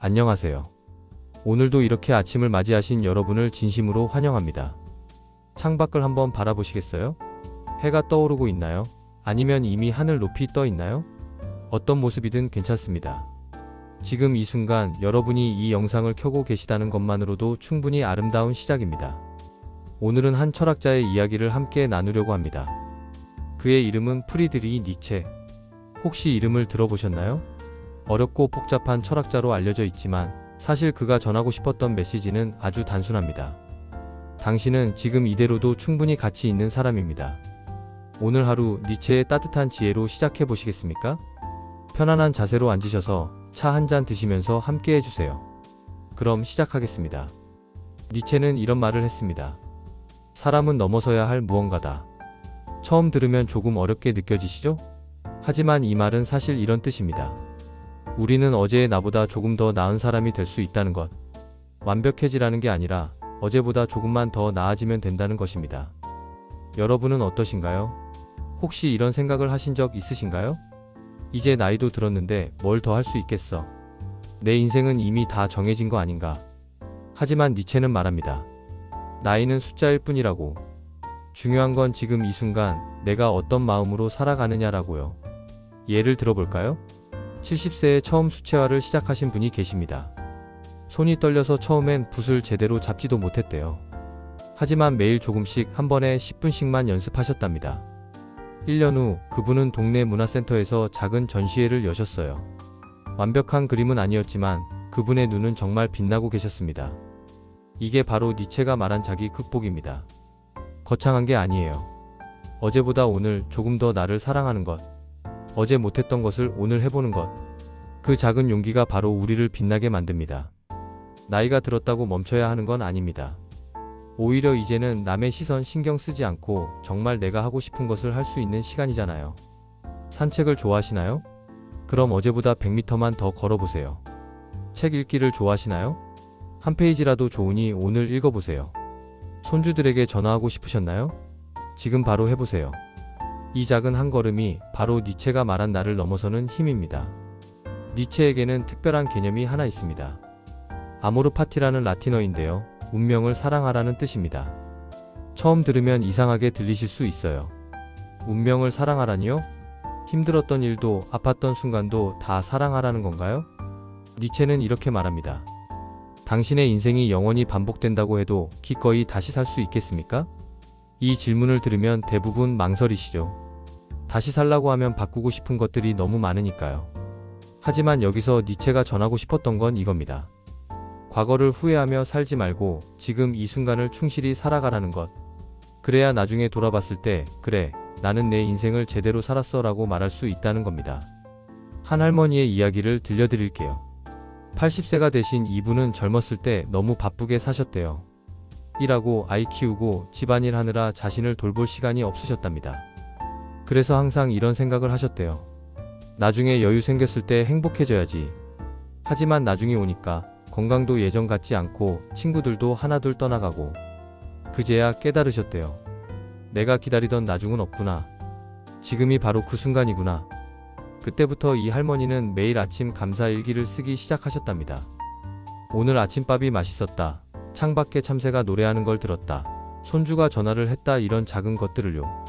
안녕하세요. 오늘도 이렇게 아침을 맞이하신 여러분을 진심으로 환영합니다. 창밖을 한번 바라보시겠어요? 해가 떠오르고 있나요? 아니면 이미 하늘 높이 떠 있나요? 어떤 모습이든 괜찮습니다. 지금 이 순간 여러분이 이 영상을 켜고 계시다는 것만으로도 충분히 아름다운 시작입니다. 오늘은 한 철학자의 이야기를 함께 나누려고 합니다. 그의 이름은 프리드리히 니체. 혹시 이름을 들어보셨나요? 어렵고 복잡한 철학자로 알려져 있지만 사실 그가 전하고 싶었던 메시지는 아주 단순합니다. 당신은 지금 이대로도 충분히 가치 있는 사람입니다. 오늘 하루 니체의 따뜻한 지혜로 시작해 보시겠습니까? 편안한 자세로 앉으셔서 차 한 잔 드시면서 함께 해주세요. 그럼 시작하겠습니다. 니체는 이런 말을 했습니다. 사람은 넘어서야 할 무언가다. 처음 들으면 조금 어렵게 느껴지시죠? 하지만 이 말은 사실 이런 뜻입니다. 우리는 어제의 나보다 조금 더 나은 사람이 될 수 있다는 것. 완벽해지라는 게 아니라 어제보다 조금만 더 나아지면 된다는 것입니다. 여러분은 어떠신가요? 혹시 이런 생각을 하신 적 있으신가요? 이제 나이도 들었는데 뭘 더 할 수 있겠어? 내 인생은 이미 다 정해진 거 아닌가? 하지만 니체는 말합니다. 나이는 숫자일 뿐이라고. 중요한 건 지금 이 순간 내가 어떤 마음으로 살아가느냐라고요. 예를 들어볼까요? 70세에 처음 수채화를 시작하신 분이 계십니다. 손이 떨려서 처음엔 붓을 제대로 잡지도 못했대요. 하지만 매일 조금씩 한 번에 10분씩만 연습하셨답니다. 1년 후 그분은 동네 문화센터에서 작은 전시회를 여셨어요. 완벽한 그림은 아니었지만 그분의 눈은 정말 빛나고 계셨습니다. 이게 바로 니체가 말한 자기 극복입니다. 거창한 게 아니에요. 어제보다 오늘 조금 더 나를 사랑하는 것. 어제 못했던 것을 오늘 해보는 것. 그 작은 용기가 바로 우리를 빛나게 만듭니다. 나이가 들었다고 멈춰야 하는 건 아닙니다. 오히려 이제는 남의 시선 신경 쓰지 않고 정말 내가 하고 싶은 것을 할 수 있는 시간이잖아요. 산책을 좋아하시나요? 그럼 어제보다 100m만 더 걸어보세요. 책 읽기를 좋아하시나요? 한 페이지라도 좋으니 오늘 읽어보세요. 손주들에게 전화하고 싶으셨나요? 지금 바로 해보세요. 이 작은 한 걸음이 바로 니체가 말한 나를 넘어서는 힘입니다. 니체에게는 특별한 개념이 하나 있습니다. 아모르 파티라는 라틴어인데요. 운명을 사랑하라는 뜻입니다. 처음 들으면 이상하게 들리실 수 있어요. 운명을 사랑하라니요? 힘들었던 일도 아팠던 순간도 다 사랑하라는 건가요? 니체는 이렇게 말합니다. 당신의 인생이 영원히 반복된다고 해도 기꺼이 다시 살 수 있겠습니까? 이 질문을 들으면 대부분 망설이시죠. 다시 살라고 하면 바꾸고 싶은 것들이 너무 많으니까요. 하지만 여기서 니체가 전하고 싶었던 건 이겁니다. 과거를 후회하며 살지 말고 지금 이 순간을 충실히 살아가라는 것. 그래야 나중에 돌아봤을 때 그래, 나는 내 인생을 제대로 살았어 라고 말할 수 있다는 겁니다. 한 할머니의 이야기를 들려드릴게요. 80세가 되신 이분은 젊었을 때 너무 바쁘게 사셨대요. 일하고 아이 키우고 집안일 하느라 자신을 돌볼 시간이 없으셨답니다. 그래서 항상 이런 생각을 하셨대요. 나중에 여유 생겼을 때 행복해져야지. 하지만 나중에 오니까 건강도 예전 같지 않고 친구들도 하나둘 떠나가고 그제야 깨달으셨대요. 내가 기다리던 나중은 없구나. 지금이 바로 그 순간이구나. 그때부터 이 할머니는 매일 아침 감사 일기를 쓰기 시작하셨답니다. 오늘 아침밥이 맛있었다. 창밖에 참새가 노래하는 걸 들었다. 손주가 전화를 했다. 이런 작은 것들을요.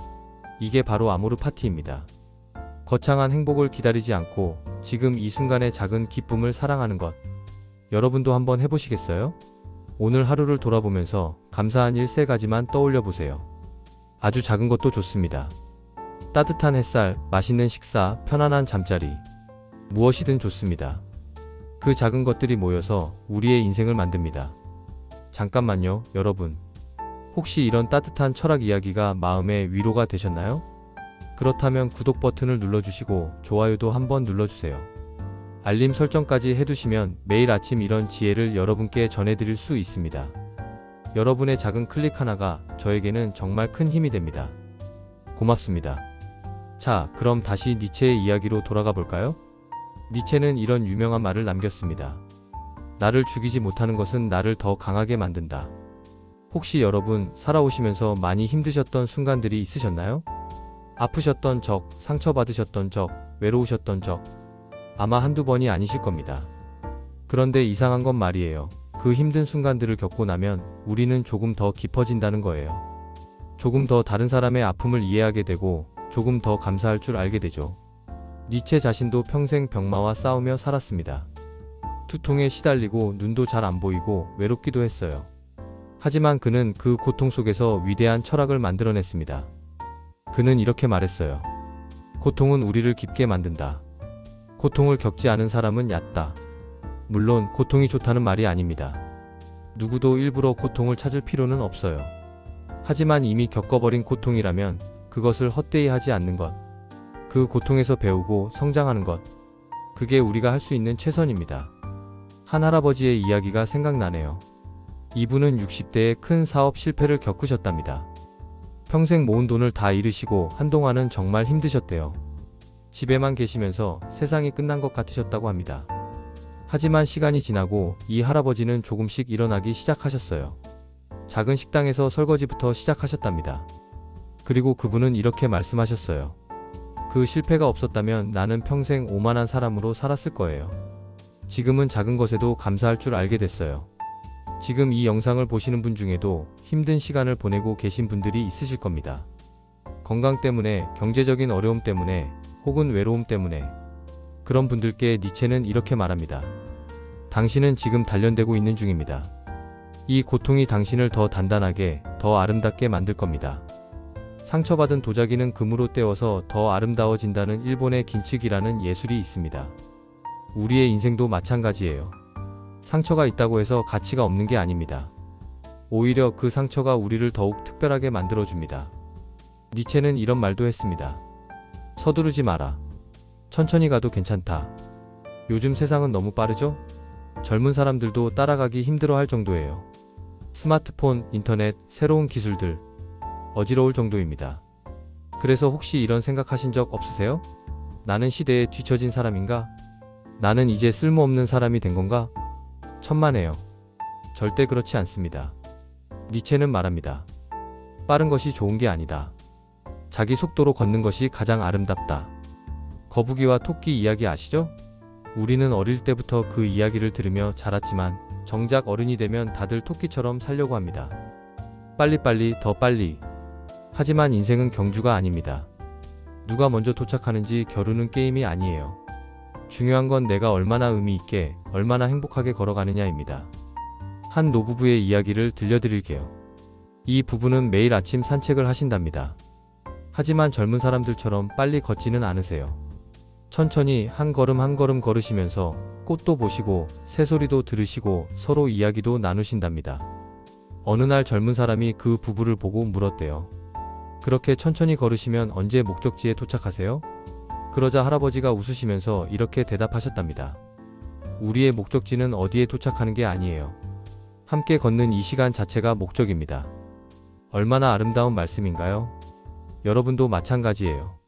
이게 바로 아모르 파티입니다. 거창한 행복을 기다리지 않고 지금 이 순간의 작은 기쁨을 사랑하는 것. 여러분도 한번 해보시겠어요? 오늘 하루를 돌아보면서 감사한 일 3가지만 떠올려 보세요. 아주 작은 것도 좋습니다. 따뜻한 햇살, 맛있는 식사, 편안한 잠자리. 무엇이든 좋습니다. 그 작은 것들이 모여서 우리의 인생을 만듭니다. 잠깐만요, 여러분. 혹시 이런 따뜻한 철학 이야기가 마음의 위로가 되셨나요? 그렇다면 구독 버튼을 눌러주시고 좋아요도 한번 눌러주세요. 알림 설정까지 해두시면 매일 아침 이런 지혜를 여러분께 전해드릴 수 있습니다. 여러분의 작은 클릭 하나가 저에게는 정말 큰 힘이 됩니다. 고맙습니다. 자, 그럼 다시 니체의 이야기로 돌아가 볼까요? 니체는 이런 유명한 말을 남겼습니다. 나를 죽이지 못하는 것은 나를 더 강하게 만든다. 혹시 여러분 살아오시면서 많이 힘드셨던 순간들이 있으셨나요? 아프셨던 적, 상처받으셨던 적, 외로우셨던 적, 아마 한두 번이 아니실 겁니다. 그런데 이상한 건 말이에요. 그 힘든 순간들을 겪고 나면 우리는 조금 더 깊어진다는 거예요. 조금 더 다른 사람의 아픔을 이해하게 되고 조금 더 감사할 줄 알게 되죠. 니체 자신도 평생 병마와 싸우며 살았습니다. 두통에 시달리고 눈도 잘 안 보이고 외롭기도 했어요. 하지만 그는 그 고통 속에서 위대한 철학을 만들어냈습니다. 그는 이렇게 말했어요. 고통은 우리를 깊게 만든다. 고통을 겪지 않은 사람은 얕다. 물론 고통이 좋다는 말이 아닙니다. 누구도 일부러 고통을 찾을 필요는 없어요. 하지만 이미 겪어버린 고통이라면 그것을 헛되이 하지 않는 것, 그 고통에서 배우고 성장하는 것, 그게 우리가 할 수 있는 최선입니다. 한 할아버지의 이야기가 생각나네요. 이분은 60대에 큰 사업 실패를 겪으셨답니다. 평생 모은 돈을 다 잃으시고 한동안은 정말 힘드셨대요. 집에만 계시면서 세상이 끝난 것 같으셨다고 합니다. 하지만 시간이 지나고 이 할아버지는 조금씩 일어나기 시작하셨어요. 작은 식당에서 설거지부터 시작하셨답니다. 그리고 그분은 이렇게 말씀하셨어요. 그 실패가 없었다면 나는 평생 오만한 사람으로 살았을 거예요. 지금은 작은 것에도 감사할 줄 알게 됐어요. 지금 이 영상을 보시는 분 중에도 힘든 시간을 보내고 계신 분들이 있으실 겁니다. 건강 때문에, 경제적인 어려움 때문에, 혹은 외로움 때문에. 그런 분들께 니체는 이렇게 말합니다. 당신은 지금 단련되고 있는 중입니다. 이 고통이 당신을 더 단단하게, 더 아름답게 만들 겁니다. 상처받은 도자기는 금으로 때워서 더 아름다워진다는 일본의 긴츠기라는 예술이 있습니다. 우리의 인생도 마찬가지예요. 상처가 있다고 해서 가치가 없는 게 아닙니다. 오히려 그 상처가 우리를 더욱 특별하게 만들어줍니다. 니체는 이런 말도 했습니다. 서두르지 마라. 천천히 가도 괜찮다. 요즘 세상은 너무 빠르죠? 젊은 사람들도 따라가기 힘들어할 정도예요. 스마트폰, 인터넷, 새로운 기술들, 어지러울 정도입니다. 그래서 혹시 이런 생각하신 적 없으세요? 나는 시대에 뒤처진 사람인가? 나는 이제 쓸모없는 사람이 된 건가? 천만에요. 절대 그렇지 않습니다. 니체는 말합니다. 빠른 것이 좋은 게 아니다. 자기 속도로 걷는 것이 가장 아름답다. 거북이와 토끼 이야기 아시죠? 우리는 어릴 때부터 그 이야기를 들으며 자랐지만 정작 어른이 되면 다들 토끼처럼 살려고 합니다. 빨리빨리, 더 빨리. 하지만 인생은 경주가 아닙니다. 누가 먼저 도착하는지 겨루는 게임이 아니에요. 중요한 건 내가 얼마나 의미 있게, 얼마나 행복하게 걸어가느냐입니다. 한 노부부의 이야기를 들려드릴게요. 이 부부는 매일 아침 산책을 하신답니다. 하지만 젊은 사람들처럼 빨리 걷지는 않으세요. 천천히 한 걸음 한 걸음 걸으시면서 꽃도 보시고 새소리도 들으시고 서로 이야기도 나누신답니다. 어느 날 젊은 사람이 그 부부를 보고 물었대요. 그렇게 천천히 걸으시면 언제 목적지에 도착하세요? 그러자 할아버지가 웃으시면서 이렇게 대답하셨답니다. 우리의 목적지는 어디에 도착하는 게 아니에요. 함께 걷는 이 시간 자체가 목적입니다. 얼마나 아름다운 말씀인가요? 여러분도 마찬가지예요.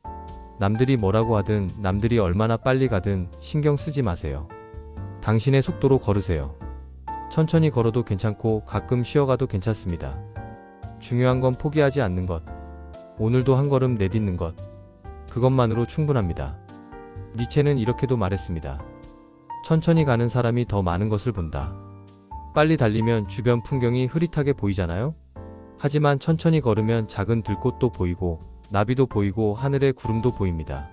남들이 뭐라고 하든, 남들이 얼마나 빨리 가든 신경 쓰지 마세요. 당신의 속도로 걸으세요. 천천히 걸어도 괜찮고 가끔 쉬어가도 괜찮습니다. 중요한 건 포기하지 않는 것. 오늘도 한 걸음 내딛는 것. 그것만으로 충분합니다. 니체는 이렇게도 말했습니다. 천천히 가는 사람이 더 많은 것을 본다. 빨리 달리면 주변 풍경이 흐릿하게 보이잖아요? 하지만 천천히 걸으면 작은 들꽃도 보이고 나비도 보이고 하늘의 구름도 보입니다.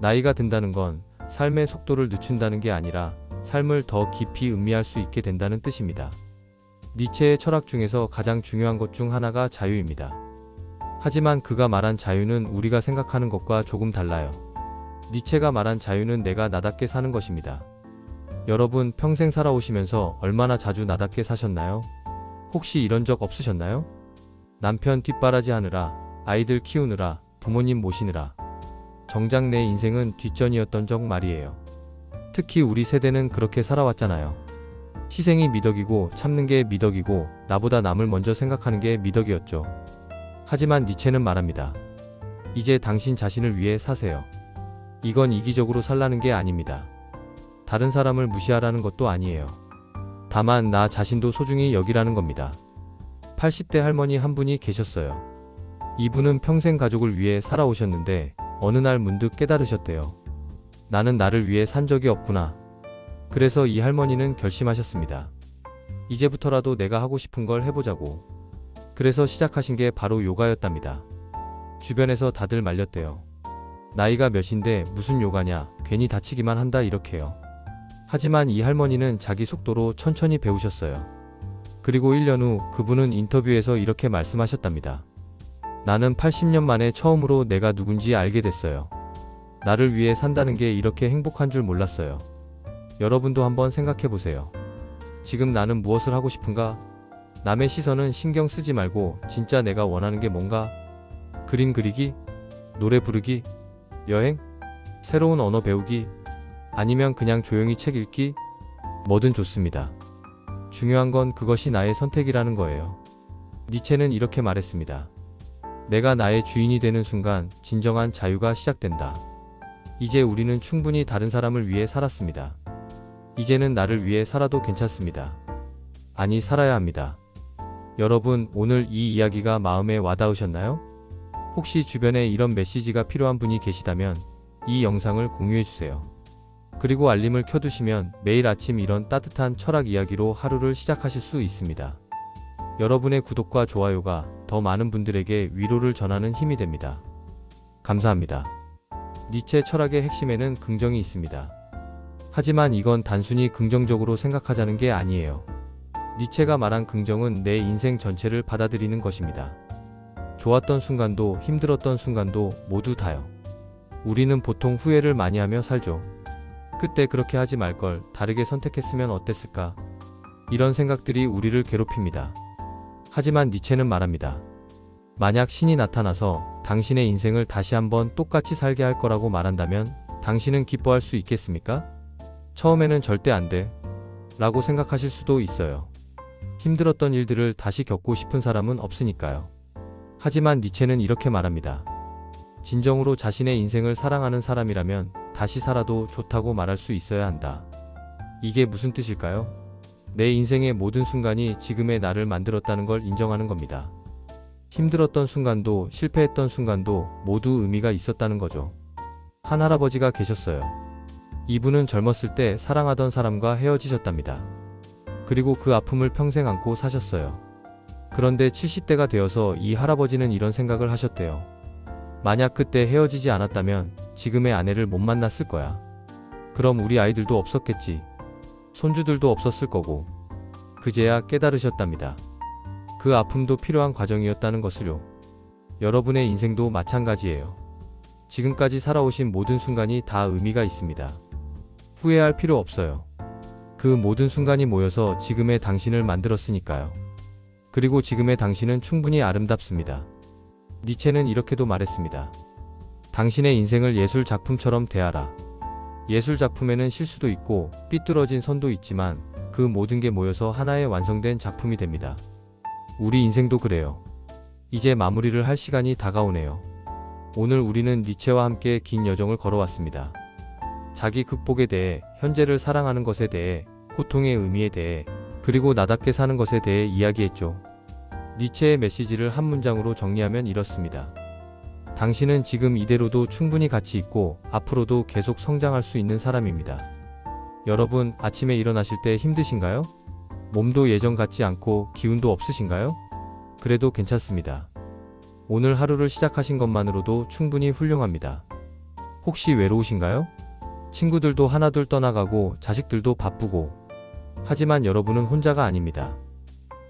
나이가 든다는 건 삶의 속도를 늦춘다는 게 아니라 삶을 더 깊이 음미할 수 있게 된다는 뜻입니다. 니체의 철학 중에서 가장 중요한 것 중 하나가 자유입니다. 하지만 그가 말한 자유는 우리가 생각하는 것과 조금 달라요. 니체가 말한 자유는 내가 나답게 사는 것입니다. 여러분 평생 살아오시면서 얼마나 자주 나답게 사셨나요? 혹시 이런 적 없으셨나요? 남편 뒷바라지 하느라, 아이들 키우느라, 부모님 모시느라. 정작 내 인생은 뒷전이었던 적 말이에요. 특히 우리 세대는 그렇게 살아왔잖아요. 희생이 미덕이고 참는 게 미덕이고 나보다 남을 먼저 생각하는 게 미덕이었죠. 하지만 니체는 말합니다. 이제 당신 자신을 위해 사세요. 이건 이기적으로 살라는 게 아닙니다. 다른 사람을 무시하라는 것도 아니에요. 다만 나 자신도 소중히 여기라는 겁니다. 80대 할머니 한 분이 계셨어요. 이분은 평생 가족을 위해 살아오셨는데 어느 날 문득 깨달으셨대요. 나는 나를 위해 산 적이 없구나. 그래서 이 할머니는 결심하셨습니다. 이제부터라도 내가 하고 싶은 걸 해보자고. 그래서 시작하신 게 바로 요가였답니다. 주변에서 다들 말렸대요. 나이가 몇인데 무슨 요가냐, 괜히 다치기만 한다 이렇게요. 하지만 이 할머니는 자기 속도로 천천히 배우셨어요. 그리고 1년 후 그분은 인터뷰에서 이렇게 말씀하셨답니다. 나는 80년 만에 처음으로 내가 누군지 알게 됐어요. 나를 위해 산다는 게 이렇게 행복한 줄 몰랐어요. 여러분도 한번 생각해 보세요. 지금 나는 무엇을 하고 싶은가? 남의 시선은 신경 쓰지 말고 진짜 내가 원하는 게 뭔가? 그림 그리기? 노래 부르기? 여행? 새로운 언어 배우기? 아니면 그냥 조용히 책 읽기? 뭐든 좋습니다. 중요한 건 그것이 나의 선택이라는 거예요. 니체는 이렇게 말했습니다. 내가 나의 주인이 되는 순간 진정한 자유가 시작된다. 이제 우리는 충분히 다른 사람을 위해 살았습니다. 이제는 나를 위해 살아도 괜찮습니다. 아니, 살아야 합니다. 여러분, 오늘 이 이야기가 마음에 와닿으셨나요? 혹시 주변에 이런 메시지가 필요한 분이 계시다면 이 영상을 공유해주세요. 그리고 알림을 켜두시면 매일 아침 이런 따뜻한 철학 이야기로 하루를 시작하실 수 있습니다. 여러분의 구독과 좋아요가 더 많은 분들에게 위로를 전하는 힘이 됩니다. 감사합니다. 니체 철학의 핵심에는 긍정이 있습니다. 하지만 이건 단순히 긍정적으로 생각하자는 게 아니에요. 니체가 말한 긍정은 내 인생 전체를 받아들이는 것입니다. 좋았던 순간도 힘들었던 순간도 모두 다요. 우리는 보통 후회를 많이 하며 살죠. 그때 그렇게 하지 말걸, 다르게 선택했으면 어땠을까? 이런 생각들이 우리를 괴롭힙니다. 하지만 니체는 말합니다. 만약 신이 나타나서 당신의 인생을 다시 한번 똑같이 살게 할 거라고 말한다면 당신은 기뻐할 수 있겠습니까? 처음에는 절대 안 돼 라고 생각하실 수도 있어요. 힘들었던 일들을 다시 겪고 싶은 사람은 없으니까요. 하지만 니체는 이렇게 말합니다. 진정으로 자신의 인생을 사랑하는 사람이라면 다시 살아도 좋다고 말할 수 있어야 한다. 이게 무슨 뜻일까요? 내 인생의 모든 순간이 지금의 나를 만들었다는 걸 인정하는 겁니다. 힘들었던 순간도 실패했던 순간도 모두 의미가 있었다는 거죠. 한 할아버지가 계셨어요. 이분은 젊었을 때 사랑하던 사람과 헤어지셨답니다. 그리고 그 아픔을 평생 안고 사셨어요. 그런데 70대가 되어서 이 할아버지는 이런 생각을 하셨대요. 만약 그때 헤어지지 않았다면 지금의 아내를 못 만났을 거야. 그럼 우리 아이들도 없었겠지. 손주들도 없었을 거고. 그제야 깨달으셨답니다. 그 아픔도 필요한 과정이었다는 것을요. 여러분의 인생도 마찬가지예요. 지금까지 살아오신 모든 순간이 다 의미가 있습니다. 후회할 필요 없어요. 그 모든 순간이 모여서 지금의 당신을 만들었으니까요. 그리고 지금의 당신은 충분히 아름답습니다. 니체는 이렇게도 말했습니다. 당신의 인생을 예술 작품처럼 대하라. 예술 작품에는 실수도 있고 삐뚤어진 선도 있지만 그 모든 게 모여서 하나의 완성된 작품이 됩니다. 우리 인생도 그래요. 이제 마무리를 할 시간이 다가오네요. 오늘 우리는 니체와 함께 긴 여정을 걸어왔습니다. 자기 극복에 대해, 현재를 사랑하는 것에 대해, 고통의 의미에 대해, 그리고 나답게 사는 것에 대해 이야기했죠. 니체의 메시지를 한 문장으로 정리하면 이렇습니다. 당신은 지금 이대로도 충분히 가치 있고 앞으로도 계속 성장할 수 있는 사람입니다. 여러분, 아침에 일어나실 때 힘드신가요? 몸도 예전 같지 않고 기운도 없으신가요? 그래도 괜찮습니다. 오늘 하루를 시작하신 것만으로도 충분히 훌륭합니다. 혹시 외로우신가요? 친구들도 하나둘 떠나가고 자식들도 바쁘고. 하지만 여러분은 혼자가 아닙니다.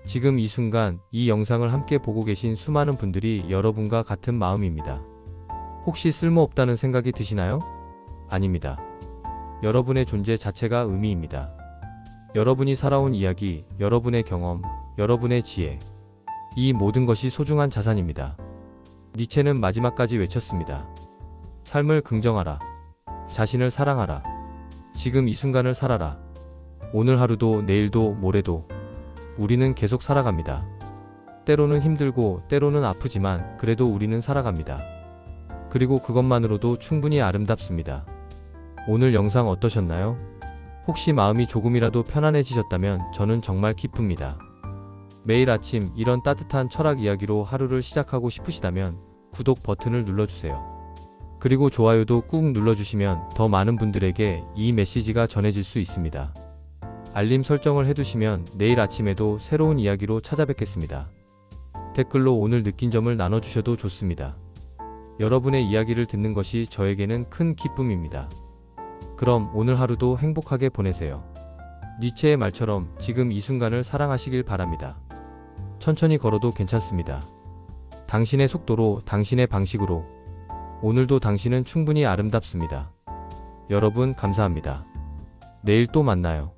지금 이 순간 이 영상을 함께 보고 계신 수많은 분들이 여러분과 같은 마음입니다. 혹시 쓸모없다는 생각이 드시나요? 아닙니다. 여러분의 존재 자체가 의미입니다. 여러분이 살아온 이야기, 여러분의 경험, 여러분의 지혜. 이 모든 것이 소중한 자산입니다. 니체는 마지막까지 외쳤습니다. 삶을 긍정하라. 자신을 사랑하라. 지금 이 순간을 살아라. 오늘 하루도 내일도 모레도 우리는 계속 살아갑니다. 때로는 힘들고 때로는 아프지만 그래도 우리는 살아갑니다. 그리고 그것만으로도 충분히 아름답습니다. 오늘 영상 어떠셨나요? 혹시 마음이 조금이라도 편안해지셨다면 저는 정말 기쁩니다. 매일 아침 이런 따뜻한 철학 이야기로 하루를 시작하고 싶으시다면 구독 버튼을 눌러주세요. 그리고 좋아요도 꾹 눌러주시면 더 많은 분들에게 이 메시지가 전해질 수 있습니다. 알림 설정을 해두시면 내일 아침에도 새로운 이야기로 찾아뵙겠습니다. 댓글로 오늘 느낀 점을 나눠주셔도 좋습니다. 여러분의 이야기를 듣는 것이 저에게는 큰 기쁨입니다. 그럼 오늘 하루도 행복하게 보내세요. 니체의 말처럼 지금 이 순간을 사랑하시길 바랍니다. 천천히 걸어도 괜찮습니다. 당신의 속도로, 당신의 방식으로. 오늘도 당신은 충분히 아름답습니다. 여러분 감사합니다. 내일 또 만나요.